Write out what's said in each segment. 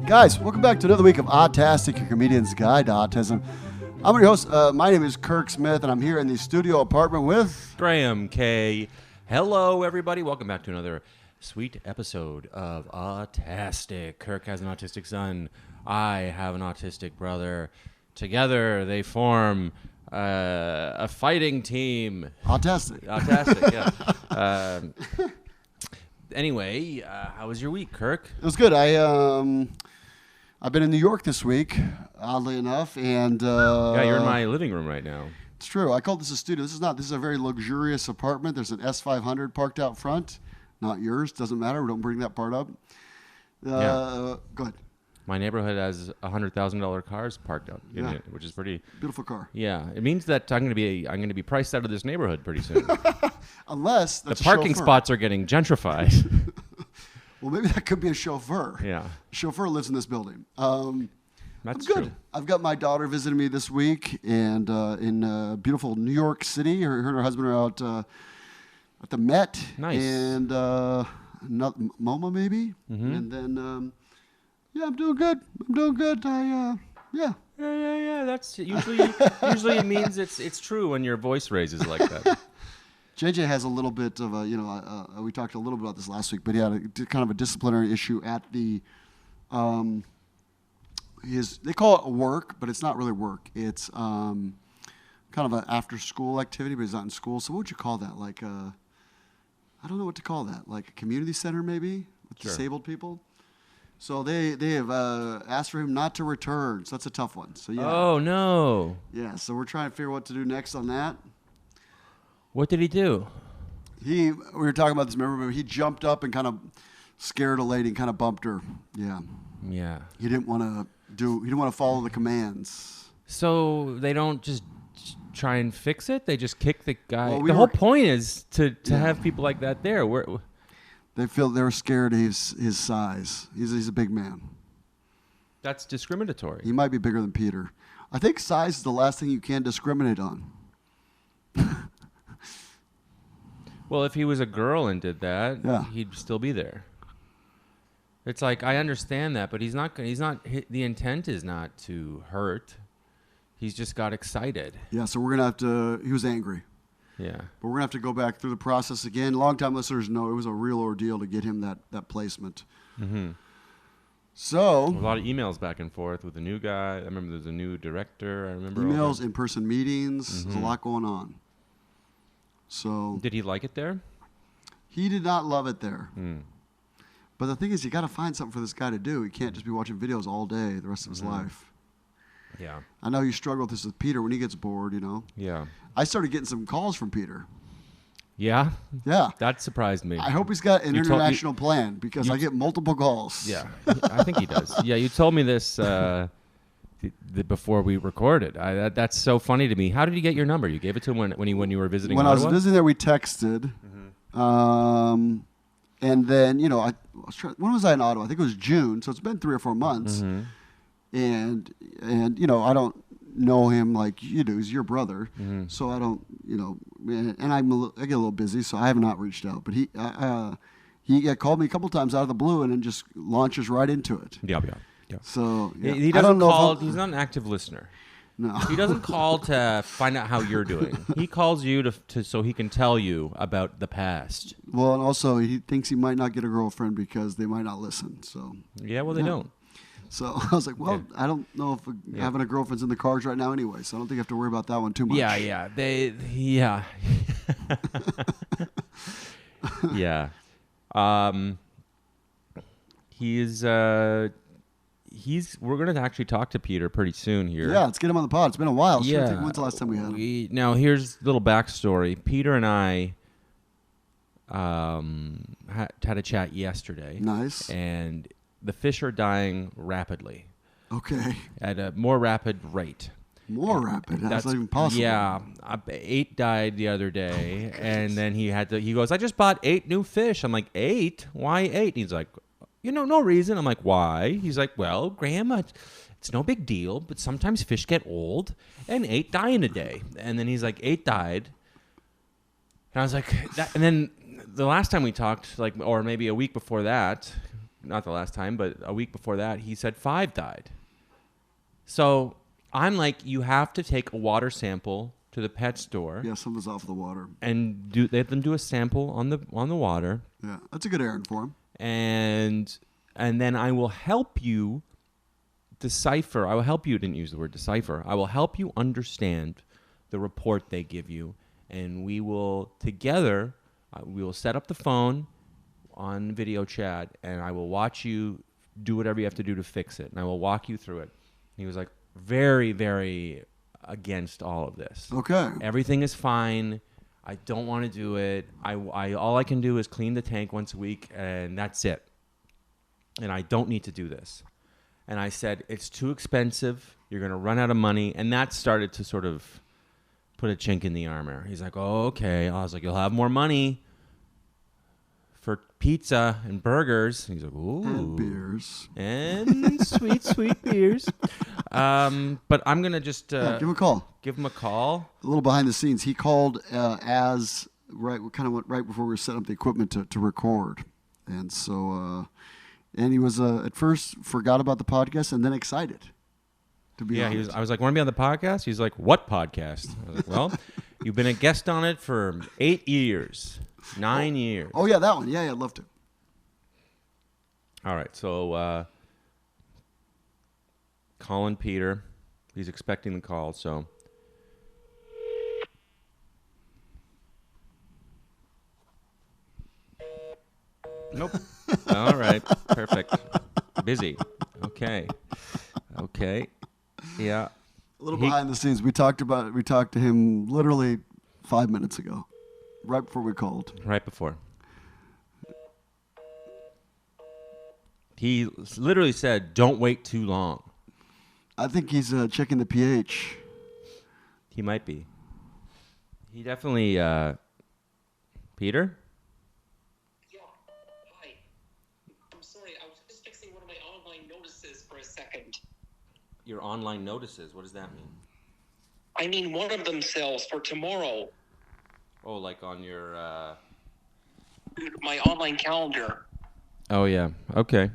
Guys, welcome back to another week of Autastic, your comedian's guide to autism. I'm your host. My name is Kirk Smith, and I'm here in the studio apartment with Graham K. Hello, everybody. Welcome back to another sweet episode of Autastic. Kirk has an autistic son. I have an autistic brother. Together, they form a fighting team. Autastic. Autastic, yeah. Anyway, how was your week, Kirk? It was good. I've been in New York this week, oddly enough, and Yeah, you're in my living room right now. it's true. I called this a studio. This is not. This is a very luxurious apartment. There's an S500 parked out front. Not yours. Doesn't matter. We don't bring that part up. Go ahead. My neighborhood has $100,000 cars parked out in it, which is pretty Beautiful car. Yeah, it means that I'm going to be priced out of this neighborhood pretty soon. Unless The that's parking a chauffeur. spots are getting gentrified. Well, maybe that could be a chauffeur. Yeah. Chauffeur lives in this building. That's I'm good. true. I've got my daughter visiting me this week, and in beautiful New York City. Her and her husband are out at the Met. Nice. And MoMA maybe. Mm-hmm. And then, yeah, I'm doing good. Yeah. Yeah. That's usually it means it's true when your voice raises like that. JJ has a little bit of a, we talked a little bit about this last week, but he had kind of a disciplinary issue at the, they call it work, but it's not really work. It's kind of an after-school activity, but he's not in school. So what would you call that? Like I don't know what to call that. Like a community center maybe with Sure. disabled people. So they have asked for him not to return. So that's a tough one. So yeah. Oh no! Yeah. So we're trying to figure out what to do next on that. What did he do? We were talking about this. Remember, he jumped up and kind of scared a lady and kind of bumped her. Yeah. Yeah. He didn't want to follow the commands. So they don't just try and fix it. They just kick the guy. Well, the whole point is to have people like that there. They're scared of his size. He's a big man. That's discriminatory. He might be bigger than Peter. I think size is the last thing you can discriminate on. Well, if he was a girl and did that, Yeah. he'd still be there. It's like, I understand that, but he's not. The intent is not to hurt. He's just got excited. Yeah, so we're gonna have to. He was angry, Yeah. but we're gonna have to go back through the process again. Long-time listeners know it was a real ordeal to get him that placement. Mm-hmm. So A lot of emails back and forth with the new guy. I remember there's a new director. I remember all emails, that. in-person meetings. There's a Mhm. lot going on. So Did he like it there? he did not love it there. Mm. But the thing is, you got to find something for this guy to do. He can't just be watching videos all day the rest of his Mhm. life. Yeah. I know you struggle with this with Peter when he gets bored, Yeah. I started getting some calls from Peter. Yeah. Yeah. that surprised me. I hope he's got an You told- international plan because you- I get multiple calls. Yeah, I think he does. Yeah, you told me this before we recorded. That's so funny to me. How did he get your number? You gave it to him when you were visiting When I was Ottawa? visiting there, we texted. And then, when was I in Ottawa? I think it was June. So it's been 3 or 4 months. Mhm. And I don't know him like you do. He's your brother. Mhm. So I don't, and I get a little busy, so I have not reached out. But he called me a couple times out of the blue and then just launches right into it. Yeah. So yeah. He I doesn't don't know call. if He's not an active listener. no. He doesn't call to find out how you're doing. He calls you to so he can tell you about the past. Well, and also he thinks he might not get a girlfriend because they might not listen. So Yeah, well, they don't. So I was like, well, Yeah. I don't know if having a girlfriend's in the cards right now anyway. So I don't think I have to worry about that one too much. Yeah. Yeah. Yeah. We're gonna actually talk to Peter pretty soon here. Yeah, let's get him on the pod. It's been a while. Yeah. When's the last time we had him? Now here's a little backstory. Peter and I had a chat yesterday. Nice. And the fish are dying rapidly Okay. at a more rapid rate. More rapid. That's not even possible. Yeah, 8 died the other day, and then he goes, I just bought 8 new fish. I'm like, 8? Why 8? And he's like, no reason. I'm like, why? He's like, well, Graham, it's no big deal, but sometimes fish get old, and 8 die in a day. And then he's like, 8 died. And I was like, and then the last time we talked, or maybe a week before that, not the last time, but a week before that, he said 5 died. So I'm like, you have to take a water sample to the pet store. Yeah, something's off the water. And they have them do a sample on the water. Yeah, that's a good errand for him. And then I will help you decipher. I will help you. Didn't use the word decipher. I will help you understand the report they give you, and we will together. We will set up the phone on video chat, and I will watch you do whatever you have to do to fix it, and I will walk you through it. He was like very, very against all of this. Okay. Everything is fine. I don't want to do it. I all I can do is clean the tank once a week, and that's it. And I don't need to do this. And I said, it's too expensive. You're going to run out of money. And that started to sort of put a chink in the armor. He's like, oh, okay. I was like, you'll have more money for pizza and burgers. He's like, ooh. And beers. And sweet, sweet beers. But I'm going to just Give him a call. give him a call. A little behind the scenes. He called right before we were setting up the equipment to record. And so, and he was at first forgot about the podcast and then excited to be on it. I was like, want to be on the podcast? He's like, what podcast? I was like, well, you've been a guest on it for 8 years, 9 years. Oh, yeah, that one. Yeah, I'd love to. All right, so calling Peter. He's expecting the call, so. Nope. All right, perfect. Busy. Okay. Yeah. A little behind the scenes. We talked to him literally 5 minutes ago, right before we called. Right before. He literally said, don't wait too long. I think he's checking the pH. He might be. He definitely, Peter? Yeah, hi. I'm sorry, I was just fixing one of my online notices for a second. Your online notices, what does that mean? I mean, one of them sells for tomorrow. Oh, like on your, My online calendar. Oh, yeah. Okay.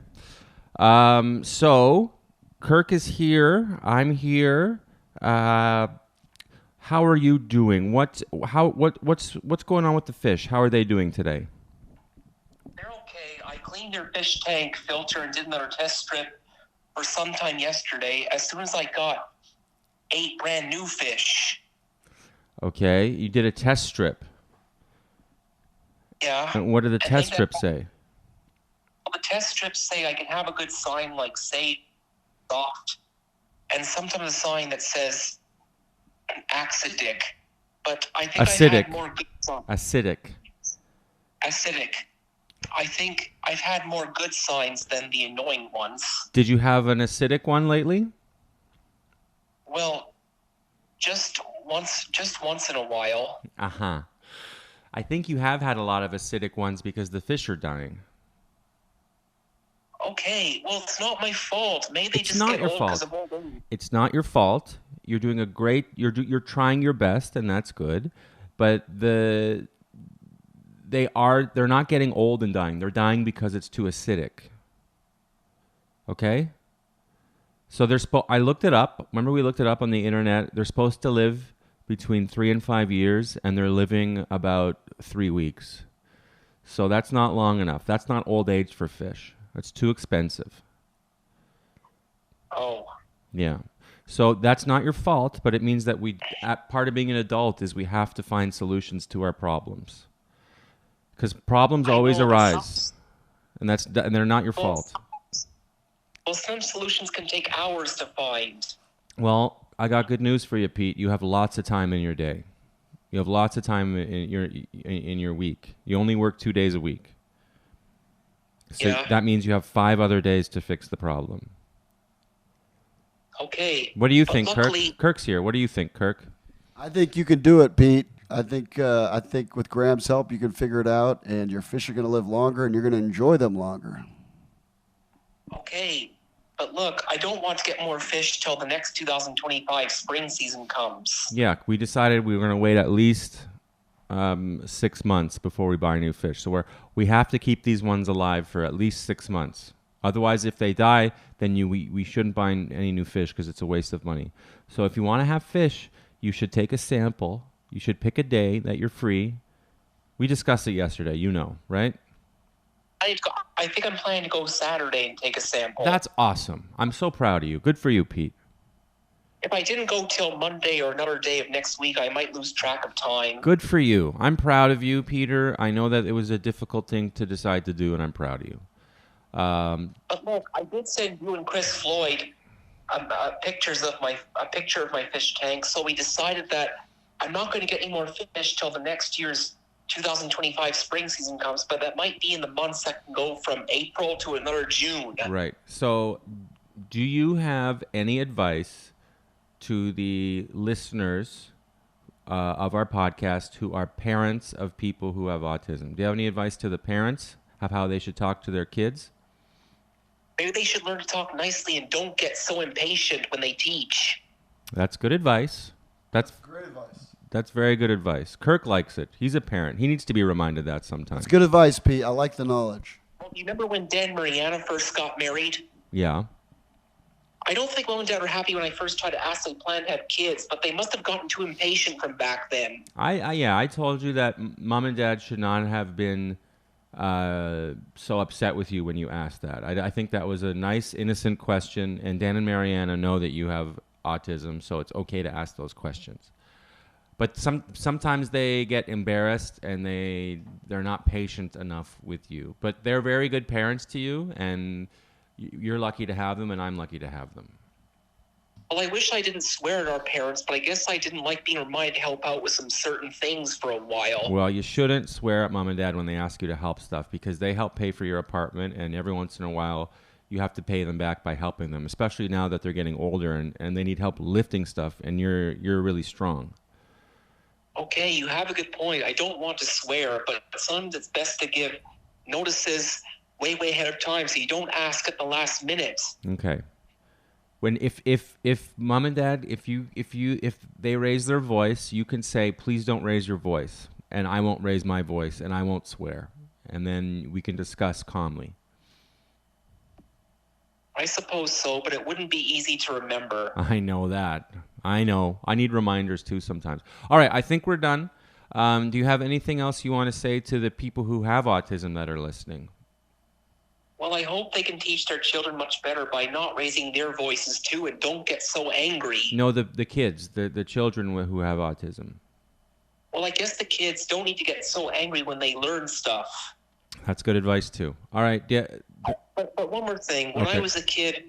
So, Kirk is here. I'm here. How are you doing? What's going on with the fish? How are they doing today? They're okay. I cleaned their fish tank filter and did another test strip for sometime yesterday. As soon as I got 8 brand new fish. Okay. You did a test strip. Yeah. And what did the test strip say? The test strips say I can have a good sign like safe, soft, and sometimes a sign that says acidic. But I think I've had more good signs. Acidic. I think I've had more good signs than the annoying ones. Did you have an acidic one lately? Well, just once in a while. Uh-huh. I think you have had a lot of acidic ones because the fish are dying. Okay, well, it's not my fault. Maybe they It's just not get your old fault. because of old age. It's not your fault. You're doing a great. You're trying your best, and that's good. But they're not getting old and dying. They're dying because it's too acidic. Okay. So I looked it up. Remember, we looked it up on the internet. They're supposed to live between 3 and 5 years, and they're living about 3 weeks. So that's not long enough. That's not old age for fish. That's too expensive. Oh. Yeah. So that's not your fault, but it means that part of being an adult is we have to find solutions to our problems. Because problems always arise. And they're not your fault. Well, some solutions can take hours to find. Well, I got good news for you, Pete. You have lots of time in your day. You have lots of time in your week. You only work 2 days a week. So that means you have 5 other days to fix the problem. Okay. What do you think, luckily, Kirk? Kirk's here. What do you think, Kirk? I think you can do it, Pete. I think with Graham's help, you can figure it out, and your fish are going to live longer, and you're going to enjoy them longer. Okay. But look, I don't want to get more fish till the next 2025 spring season comes. Yeah, we decided we were going to wait at least 6 months before we buy new fish. So we have to keep these ones alive for at least 6 months. Otherwise, if they die, then we shouldn't buy any new fish because it's a waste of money. So if you want to have fish, you should take a sample. You should pick a day that you're free. We discussed it yesterday, right? I think I'm planning to go Saturday and take a sample. That's awesome. I'm so proud of you. Good for you, Pete. If I didn't go till Monday or another day of next week, I might lose track of time. Good for you. I'm proud of you, Peter. I know that it was a difficult thing to decide to do, and I'm proud of you. But look, I did send you and Chris Floyd a picture of my fish tank. So we decided that I'm not going to get any more fish till the next year's 2025 spring season comes. But that might be in the months that can go from April to another June. Right. So, do you have any advice to the listeners of our podcast who are parents of people who have autism? Do you have any advice to the parents of how they should talk to their kids? Maybe they should learn to talk nicely and don't get so impatient when they teach. That's good advice. That's Great advice. That's very good advice. Kirk likes it. He's a parent. He needs to be reminded that sometimes. That's good advice, Pete. I like the knowledge. Well, you remember when Dan and Mariana first got married? Yeah. I don't think Mom and Dad were happy when I first tried to ask them to plan to have kids, but they must have gotten too impatient from back then. I told you that Mom and Dad should not have been so upset with you when you asked that. I think that was a nice, innocent question, and Dan and Mariana know that you have autism, so it's okay to ask those questions. But sometimes they get embarrassed and they're not patient enough with you. But they're very good parents to you, and you're lucky to have them, and I'm lucky to have them. Well, I wish I didn't swear at our parents, but I guess I didn't like being reminded to help out with some certain things for a while. Well, you shouldn't swear at Mom and Dad when they ask you to help stuff, because they help pay for your apartment, and every once in a while you have to pay them back by helping them, especially now that they're getting older and they need help lifting stuff, and you're really strong. Okay, you have a good point. I don't want to swear, but sometimes it's best to give notices way ahead of time so you don't ask at the last minute. Okay. When if Mom and Dad, if they raise their voice, you can say, please don't raise your voice, and I won't raise my voice, and I won't swear, and then we can discuss calmly. I suppose so, but it wouldn't be easy to remember. I know that. I know. I need reminders too sometimes. All right, I think we're done. Do you have anything else you want to say to the people who have autism that are listening? Well, I hope they can teach their children much better by not raising their voices too, and don't get so angry. No, the kids, the children who have autism. Well, I guess the kids don't need to get so angry when they learn stuff. That's good advice too. All right. Yeah. But one more thing. When Okay. I was a kid,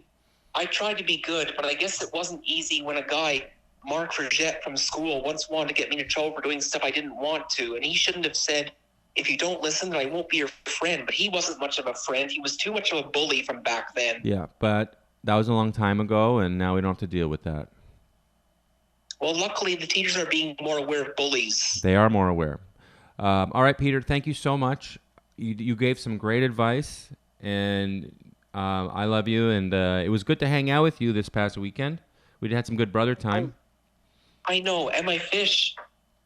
I tried to be good, but I guess it wasn't easy when a guy, Mark Frigette from school, once wanted to get me into trouble for doing stuff I didn't want to, and he shouldn't have said, if you don't listen, then I won't be your friend. But he wasn't much of a friend. He was too much of a bully from back then. Yeah, but that was a long time ago, and now we don't have to deal with that. Well, luckily, the teachers are being more aware of bullies. They are more aware. All right, Peter, thank you so much. You gave some great advice, and I love you, and it was good to hang out with you this past weekend. We had some good brother time. I know, and my fish,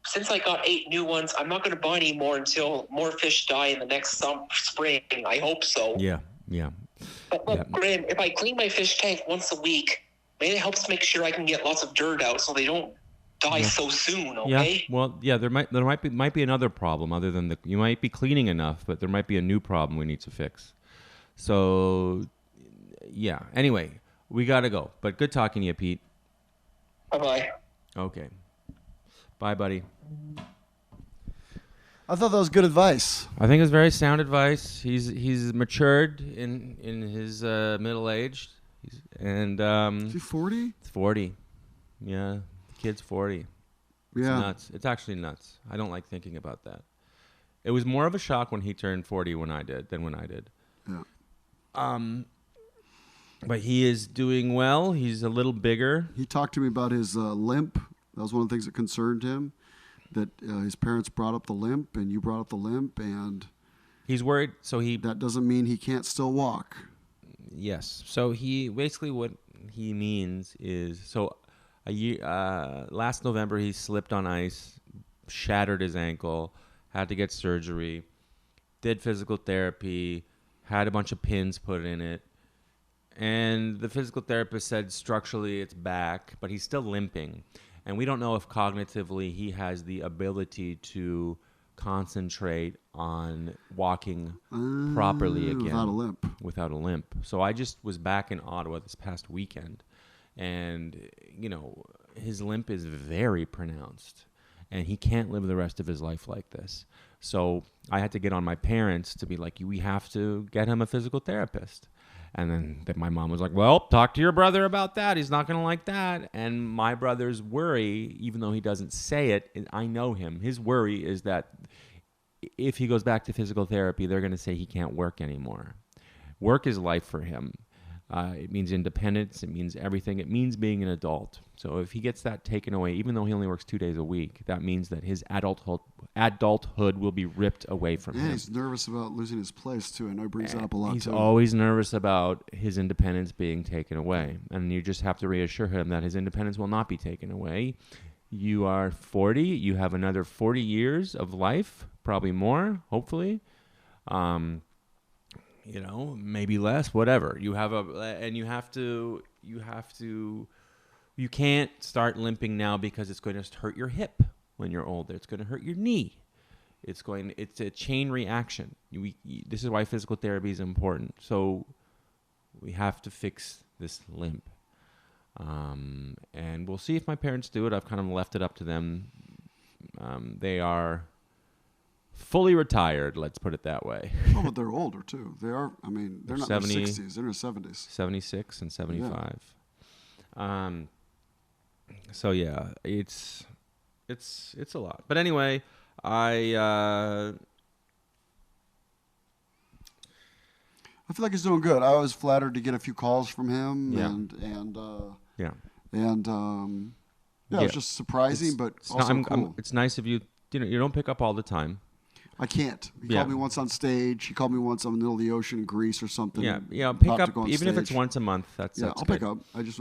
since I got 8 new ones, I'm not going to buy any more until more fish die in the next spring. I hope so. Yeah. But look, Graham, if I clean my fish tank once a week, maybe it helps make sure I can get lots of dirt out so they don't die so soon, okay? Yeah. Well, yeah, there might be another problem other than you might be cleaning enough, but there might be a new problem we need to fix. So, yeah. Anyway, we got to go. But good talking to you, Pete. Bye-bye. Okay. Bye, buddy. I thought that was good advice. I think it's very sound advice. He's matured in his middle age, and Is he 40? 40. Yeah, the kid's 40. It's Yeah. nuts. It's actually nuts. I don't like thinking about that. It was more of a shock when he turned 40 than when I did. Yeah. But he is doing well. He's a little bigger. He talked to me about his limp. That was one of the things that concerned him, that his parents brought up the limp, and you brought up the limp, and He's worried. So that doesn't mean he can't still walk. Yes. So he basically what he means is last November he slipped on ice, shattered his ankle, had to get surgery, did physical therapy, had a bunch of pins put in it, And the physical therapist said structurally it's back, but he's still limping. And we don't know if cognitively he has the ability to concentrate on walking properly again. Without a limp. So I just was back in Ottawa this past weekend. And, his limp is very pronounced. And he can't live the rest of his life like this. So I had to get on my parents to be like, we have to get him a physical therapist. And then my mom was like, well, talk to your brother about that. He's not going to like that. And my brother's worry, even though he doesn't say it, I know him. His worry is that if he goes back to physical therapy, they're going to say he can't work anymore. Work is life for him. It means independence. It means everything. It means being an adult. So if he gets that taken away, even though he only works 2 days a week, that means that his adulthood will be ripped away from him. Yeah, he's nervous about losing his place, too. I know he brings that up a lot, He's too. always nervous about his independence being taken away. And you just have to reassure him that his independence will not be taken away. You are 40. You have another 40 years of life, probably more, hopefully. Maybe less, whatever. You can't start limping now because it's going to hurt your hip when you're older. It's going to hurt your knee. It's a chain reaction. This is why physical therapy is important. So we have to fix this limp. And we'll see if my parents do it. I've kind of left it up to them. They are fully retired, let's put it that way. Oh, but they're older, too. They are, they're not 70, in their 60s. They're in their 70s. 76 and 75. Yeah. So, yeah, it's a lot. But anyway, I feel like he's doing good. I was flattered to get a few calls from him. Yeah. It's just surprising, but also cool. It's nice of you. You don't pick up all the time. I can't. He called me once on stage. He called me once on the middle of the ocean in Greece or something. Yeah. Pick up even if it's once a month. That's I'll good. pick up. I just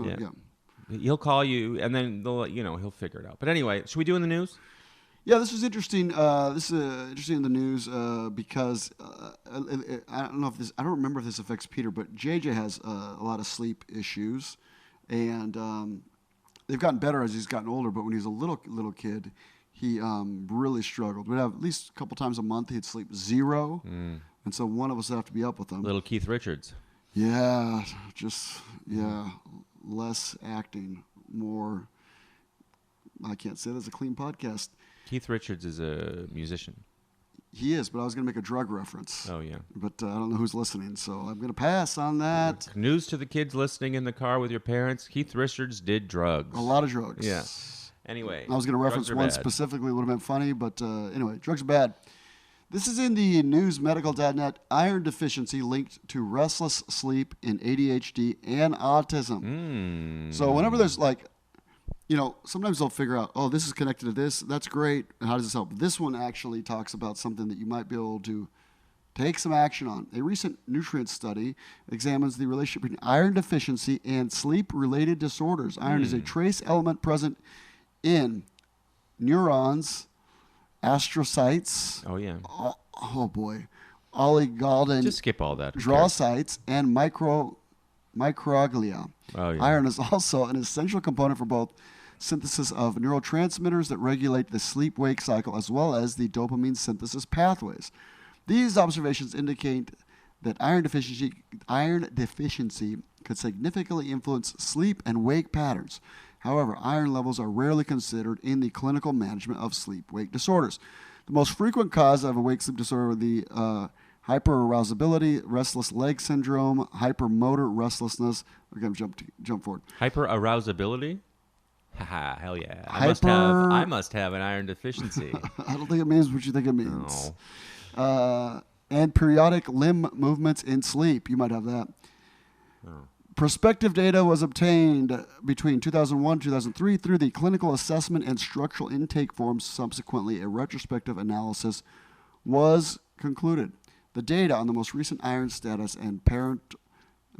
He'll call you, and then he'll figure it out. But anyway, should we do in the news? Yeah, this was interesting. This is interesting in the news because I don't remember if this affects Peter, but JJ has a lot of sleep issues, and they've gotten better as he's gotten older. But when he was a little kid, he really struggled. We'd have at least a couple times a month he'd sleep 0, and so one of us would have to be up with him. Little Keith Richards. Yeah, less acting, more. I can't say that's a clean podcast. Keith Richards is a musician. He is, but I was going to make a drug reference. Oh, yeah. But I don't know who's listening, so I'm going to pass on that. News to the kids listening in the car with your parents. Keith Richards did drugs. A lot of drugs. Yeah. Anyway. I was going to reference one specifically. It would have been funny, but anyway, drugs are bad. This is in the newsmedical.net. Iron deficiency linked to restless sleep in ADHD and autism. So whenever there's sometimes they'll figure out, oh, this is connected to this. That's great. And how does this help? This one actually talks about something that you might be able to take some action on. A recent nutrient study examines the relationship between iron deficiency and sleep-related disorders. Iron is a trace element present in neurons, astrocytes. Oh, yeah. Oh boy. Oligodendrocytes. Just skip all that. And microglia. Oh, yeah. Iron is also an essential component for both synthesis of neurotransmitters that regulate the sleep-wake cycle as well as the dopamine synthesis pathways. These observations indicate that iron deficiency could significantly influence sleep and wake patterns. However, iron levels are rarely considered in the clinical management of sleep-wake disorders. The most frequent cause of a wake-sleep disorder are the hyperarousability, restless leg syndrome, hypermotor restlessness. We're going to jump forward. Hyperarousability? Haha, hell yeah. I must have an iron deficiency. I don't think it means what you think it means. No. And periodic limb movements in sleep. You might have that. Oh. Prospective data was obtained between 2001 and 2003 through the clinical assessment and structural intake forms. Subsequently, a retrospective analysis was concluded. The data on the most recent iron status and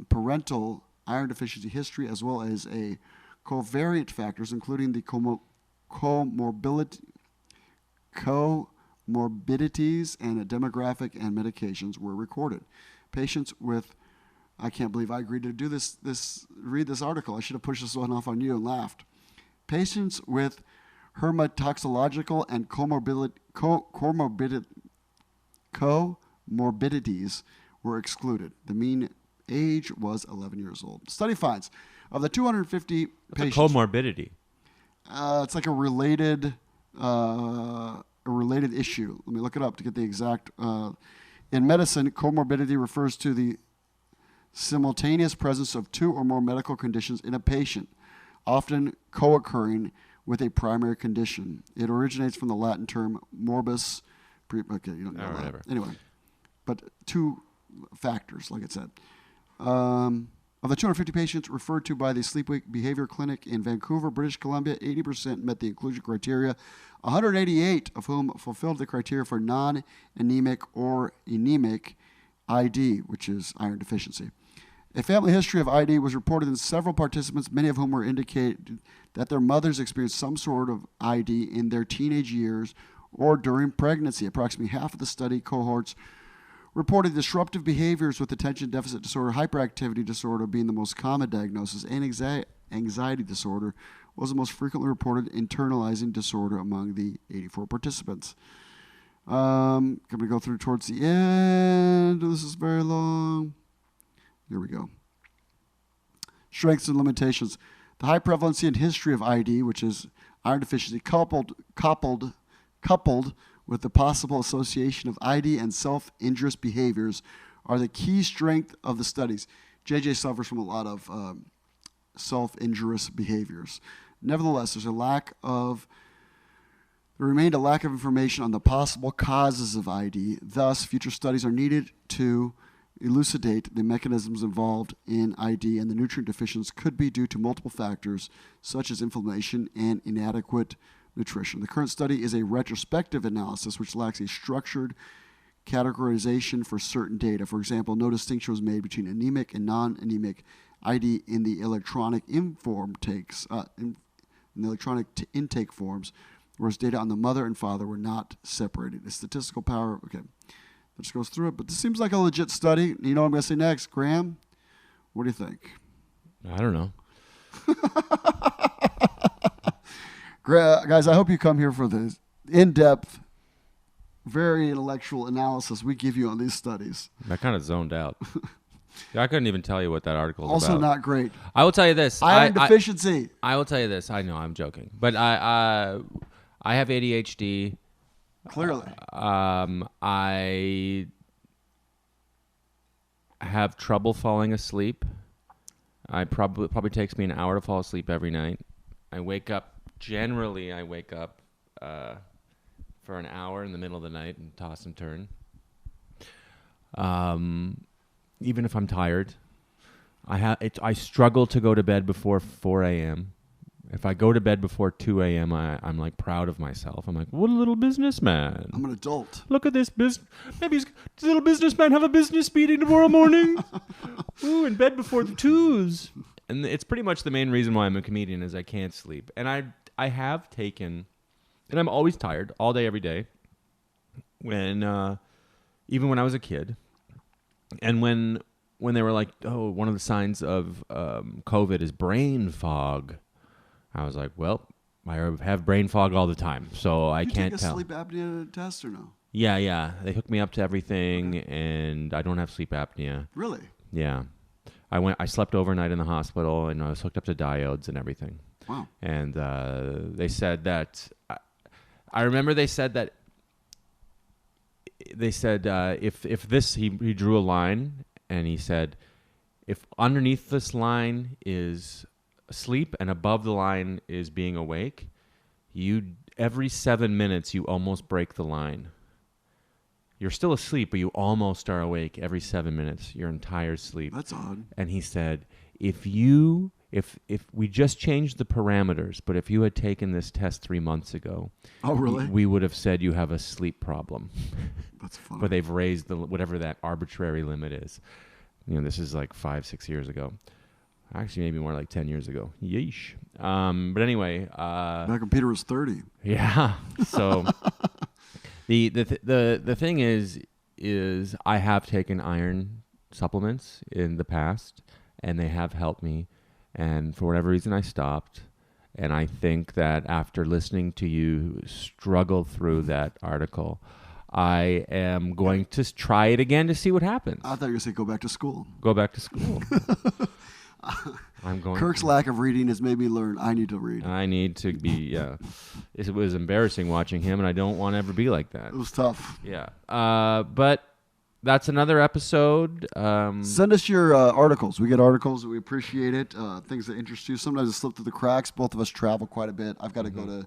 parental iron deficiency history, as well as a covariate factors, including the comorbidities and demographic and medications, were recorded. Patients with I can't believe I agreed to do read this article. I should have pushed this one off on you and laughed. Patients with hematological and comorbidities were excluded. The mean age was 11 years old. Study finds of the 250 patients. A comorbidity. It's like a related issue. Let me look it up to get the exact. In medicine, comorbidity refers to the simultaneous presence of two or more medical conditions in a patient, often co-occurring with a primary condition. It originates from the Latin term morbus. Okay, you don't know that. Whatever. Anyway, but two factors, like it said. Of the 250 patients referred to by the Sleep-Wake Behavior Clinic in Vancouver, British Columbia, 80% met the inclusion criteria, 188 of whom fulfilled the criteria for non-anemic or anemic ID, which is iron deficiency. A family history of ID was reported in several participants, many of whom were indicated that their mothers experienced some sort of ID in their teenage years or during pregnancy. Approximately half of the study cohorts reported disruptive behaviors with attention deficit disorder, hyperactivity disorder being the most common diagnosis, and anxiety disorder was the most frequently reported internalizing disorder among the 84 participants. I'm going to go through towards the end. This is very long. Here we go. Strengths and limitations. The high prevalency and history of ID, which is iron deficiency, coupled with the possible association of ID and self-injurious behaviors, are the key strength of the studies. JJ suffers from a lot of self-injurious behaviors. Nevertheless, there remained a lack of information on the possible causes of ID. Thus, future studies are needed to elucidate the mechanisms involved in ID, and the nutrient deficiency could be due to multiple factors, such as inflammation and inadequate nutrition. The current study is a retrospective analysis which lacks a structured categorization for certain data. For example, no distinction was made between anemic and non-anemic ID in the electronic intake forms, whereas data on the mother and father were not separated. The statistical power, okay, that just goes through it, but this seems like a legit study. You know what I'm going to say next? Graham, what do you think? I don't know. Guys, I hope you come here for the in-depth, very intellectual analysis we give you on these studies. I kind of zoned out. I couldn't even tell you what that article is also about. Not great. I will tell you this. Iron deficiency. I will tell you this. I know, I'm joking. But I have ADHD. Clearly. I have trouble falling asleep. Probably takes me an hour to fall asleep every night. I wake up for an hour in the middle of the night and toss and turn. Even if I'm tired, I struggle to go to bed before 4 a.m. If I go to bed before 2 a.m., I'm like proud of myself. I'm like, what a little businessman. I'm an adult. Look at this maybe does a little businessman have a business meeting tomorrow morning? Ooh, in bed before the 2s. And it's pretty much the main reason why I'm a comedian is I can't sleep. And I have taken, and I'm always tired all day, every day. Even when I was a kid. And when they were like, oh, one of the signs of COVID is brain fog. I was like, well, I have brain fog all the time, so I can't tell. You take a sleep apnea test or no? Yeah. They hooked me up to everything, and I don't have sleep apnea. Really? Yeah. I slept overnight in the hospital, and I was hooked up to diodes and everything. Wow. And they said that, I remember they said that, if this, he drew a line, and he said, if underneath this line is asleep and above the line is being awake, every 7 minutes you almost break the line. You're still asleep, but you almost are awake every 7 minutes, your entire sleep. That's odd. And he said, if we just changed the parameters, but if you had taken this test 3 months ago, oh really? We would have said you have a sleep problem. That's funny. But they've raised whatever that arbitrary limit is. This is like 5-6 years ago. Actually, maybe more like 10 years ago. Yeesh. But anyway. Back when Peter was 30. Yeah. So the thing is I have taken iron supplements in the past, and they have helped me. And for whatever reason, I stopped. And I think that after listening to you struggle through that article, I am going to try it again to see what happens. I thought you were going to say go back to school. Go back to school. I'm going. Kirk's lack of reading has made me learn I need to read. I need to be. Yeah, it was embarrassing watching him, and I don't want to ever be like that. It was tough. Yeah. But that's another episode. Send us your articles. We get articles. We appreciate it. Things that interest you. Sometimes it slip through the cracks. Both of us travel quite a bit. I've got to go to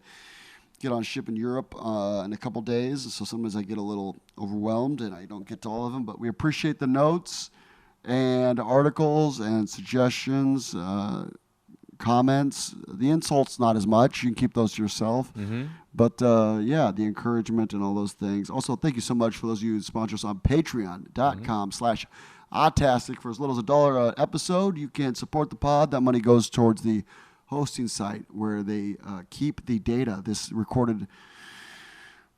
get on ship in Europe in a couple days. So sometimes I get a little overwhelmed and I don't get to all of them. But we appreciate the notes and articles and suggestions, comments. The insults, not as much. You can keep those to yourself. But, yeah, the encouragement and all those things. Also, thank you so much for those of you who sponsor us on patreon.com/Autastic. For as little as $1 an episode, you can support the pod. That money goes towards the hosting site where they keep the data, this recorded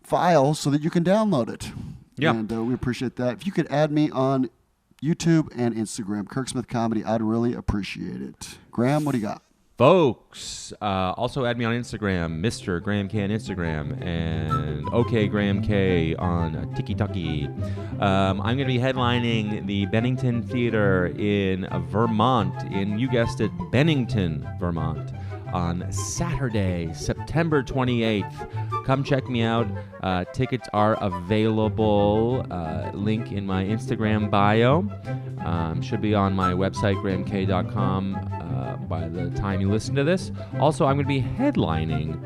file, so that you can download it. Yeah. And we appreciate that. If you could add me on YouTube and Instagram, Kirk Smith Comedy, I'd really appreciate it. Graham, what do you got? Folks, also add me on Instagram, Mr. Graham K on Instagram, and OK Graham K on TikTok. I'm going to be headlining the Bennington Theater in Vermont, you guessed it, Bennington, Vermont, on Saturday, September 28th. Come check me out. Tickets are available. Link in my Instagram bio. Should be on my website, grahamk.com, by the time you listen to this. Also, I'm going to be headlining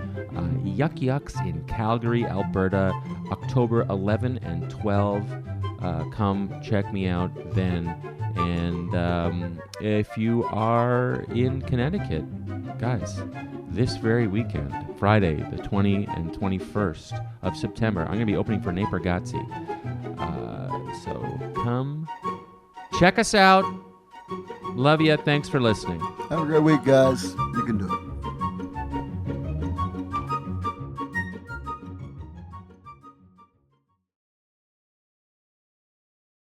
Yuck Yucks in Calgary, Alberta, October 11 and 12. Come check me out then. And if you are in Connecticut, guys, this very weekend, Friday, the 20th and 21st of September, I'm going to be opening for Nate Bargatze. So come check us out. Love you. Thanks for listening. Have a great week, guys. You can do it.